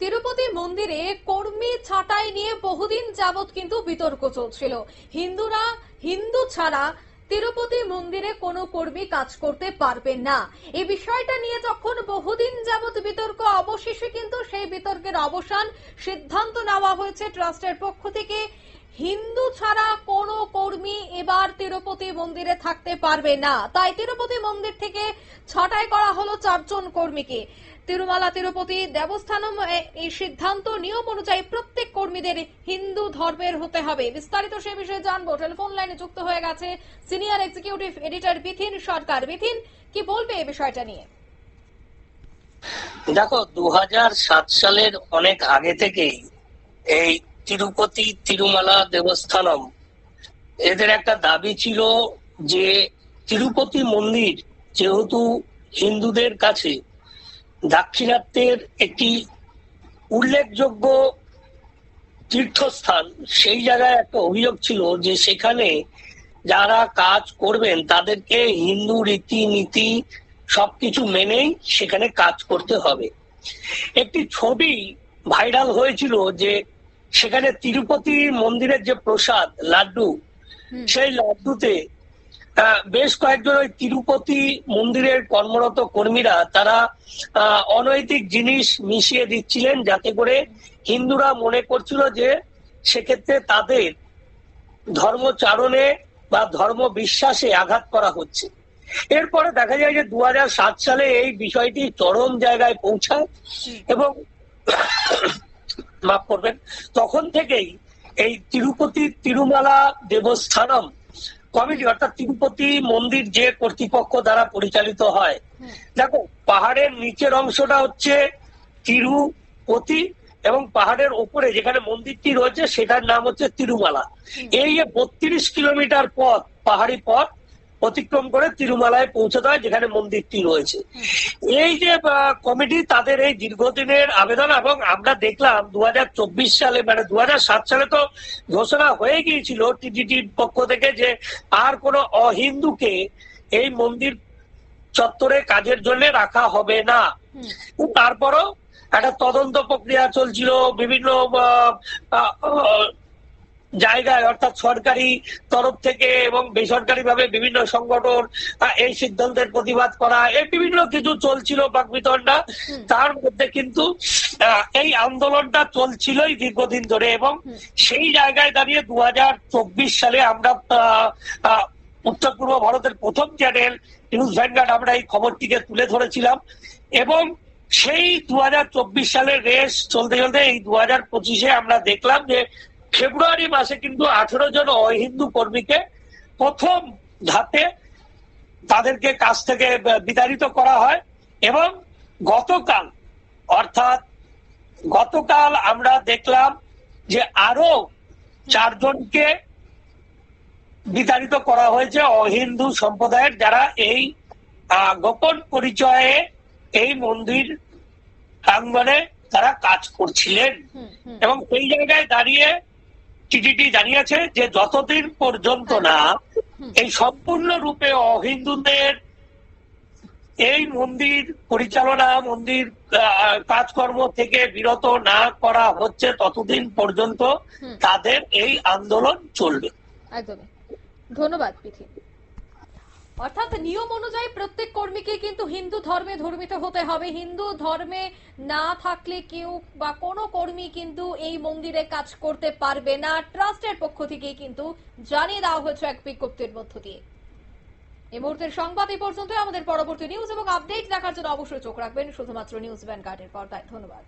তিরুপতি মন্দিরে কর্মী ছাঁটাই নিয়ে বহুদিন যাবত কিন্তু বিতর্ক চলছিল। হিন্দু ছাড়া তিরুপতি মন্দিরে কোনো কর্মী কাজ করতে পারবে না, এই বিষয়টা নিয়ে যখন বহুদিন যাবত বিতর্ক, অবশেষে কিন্তু সেই বিতর্কের অবসান, সিদ্ধান্ত নেওয়া হয়েছে ট্রাস্টের পক্ষ থেকে হিন্দু ছাড়া কোনো কর্মী এবার তিরুপতি মন্দিরে থাকতে পারবে না। তাই তিরুপতি মন্দির থেকে ছাঁটাই করা হলো 4 জন কর্মীকে। তিরুমালা তিরুপতি দেবস্থানম এই সিদ্ধান্ত, নিয়ম অনুযায়ী প্রত্যেক কর্মীদের হিন্দু ধর্মের হতে হবে। বিস্তারিত সে বিষয়ে জানবো। টেলিফোন লাইনে যুক্ত হয়ে গেছে সিনিয়র এক্সিকিউটিভ এডিটর বিথিন সরকার। বিথিন, কি বলবে এই বিষয়টা নিয়ে? দেখো, 2007 সালের অনেক আগে থেকেই এই তিরুপতি তিরুমালা দেবস্থানম এদের একটা দাবি ছিল যে তিরুপতি মন্দির যেহেতু হিন্দুদের কাছে দাক্ষিণাত্যের একটি উল্লেখযোগ্য তীর্থস্থান, সেই জায়গায় একটা অভিযোগ ছিল যে সেখানে যারা কাজ করবেন তাদেরকে হিন্দু রীতিনীতি সবকিছু মেনেই সেখানে কাজ করতে হবে। একটি ছবি ভাইরাল হয়েছিল যে সেখানে তিরুপতি মন্দিরের যে প্রসাদ লাড্ডু, সেই লাড্ডুতে বেশ কয়েকজন ওই তিরুপতি মন্দিরের কর্মরত কর্মীরা তারা অনৈতিক জিনিস মিশিয়ে দিচ্ছিলেন, যাতে করে হিন্দুরা মনে করছিল যে সেক্ষেত্রে তাদের ধর্মচারণে বা ধর্ম বিশ্বাসে আঘাত করা হচ্ছে। এরপরে দেখা যায় যে 2007 সালে এই বিষয়টি চরম জায়গায় পৌঁছায় এবং মাফ করবেন, তখন থেকেই এই তিরুপতি তিরুমালা দেবস্থানম কমিটি অর্থাৎ তিরুপতি মন্দির যে কর্তৃপক্ষ দ্বারা পরিচালিত হয়, দেখো পাহাড়ের নিচের অংশটা হচ্ছে তিরুপতি এবং পাহাড়ের উপরে যেখানে মন্দিরটি রয়েছে সেটার নাম হচ্ছে তিরুমালা। এই 32 কিলোমিটার পথ, পাহাড়ি পথ অতিক্রম করে তিরুমালায় পৌঁছতে হয় যেখানে মন্দিরটি রয়েছে। এই যে কমিটি তাদের এই দীর্ঘদিনের আবেদন, এবং আমরা দেখলাম 2024 সালে মানে 2007 সালে তো ঘোষণা হয়ে গিয়েছিল টিটিডির পক্ষ থেকে যে আর কোনো অহিন্দুকে এই মন্দির চত্বরে কাজের জন্য রাখা হবে না। তারপরও একটা তদন্ত প্রক্রিয়া চলছিল বিভিন্ন জায়গায়, অর্থাৎ সরকারি তরফ থেকে এবং বেসরকারি ভাবে বিভিন্ন সংগঠন এই সিদ্ধান্তের প্রতিবাদ করা, এই বিভিন্ন কিছু চলছিল বাকবিতণ্ডা। তার মধ্যে কিন্তু এই আন্দোলনটা চলছিলই দীর্ঘদিন ধরে, এবং সেই জায়গায় দাঁড়িয়ে 2024 সালে আমরা উত্তর পূর্ব ভারতের প্রথম চ্যানেল নিউজ ভ্যানগার্ড আমরা এই খবরটিকে তুলে ধরেছিলাম, এবং সেই 2024 সালের রেস চলতে চলতে এই 2025-এ আমরা দেখলাম যে ফেব্রুয়ারি মাসে কিন্তু 18 জন অহিন্দু কর্মীকে প্রথম ধাপে তাদেরকে কাজ থেকে বিতাড়িত করা হয়, এবং গতকাল আমরা দেখলাম যে আরো 4 জনকে বিতাড়িত করা হয়েছে অহিন্দু সম্প্রদায়ের, যারা এই গোপন পরিচয়ে এই মন্দির প্রাঙ্গণে তারা কাজ করছিলেন। এবং সেই জায়গায় দাঁড়িয়ে টিটিডি জানিয়েছে যে যতদিন পর্যন্ত না এই সম্পূর্ণরূপে অহিন্দুদের এই মন্দির পরিচালনা, মন্দির কাজকর্ম থেকে বিরত না করা হচ্ছে, ততদিন পর্যন্ত তাদের এই আন্দোলন চলবে। একদমই। ধন্যবাদ বিথি। অর্থাৎ নিয়ম অনুযায়ী প্রত্যেক কর্মীকে কিন্তু হিন্দু ধর্মে ধর্মিত হতে হবে। হিন্দু ধর্মে না থাকলে কেউ বা কোনো কর্মী কিন্তু এই মন্দিরে কাজ করতে পারবে না। ট্রাস্টের পক্ষ থেকে কিন্তু জানিয়ে দেওয়া হয়েছে এক বিজ্ঞপ্তির মধ্য দিয়ে। এই মুহূর্তের সংবাদ এই পর্যন্ত। আমাদের পরবর্তী নিউজ এবং আপডেট দেখার জন্য অবশ্যই চোখ রাখবেন শুধুমাত্র নিউজ ভ্যানগার্ডের পর্দায়। ধন্যবাদ।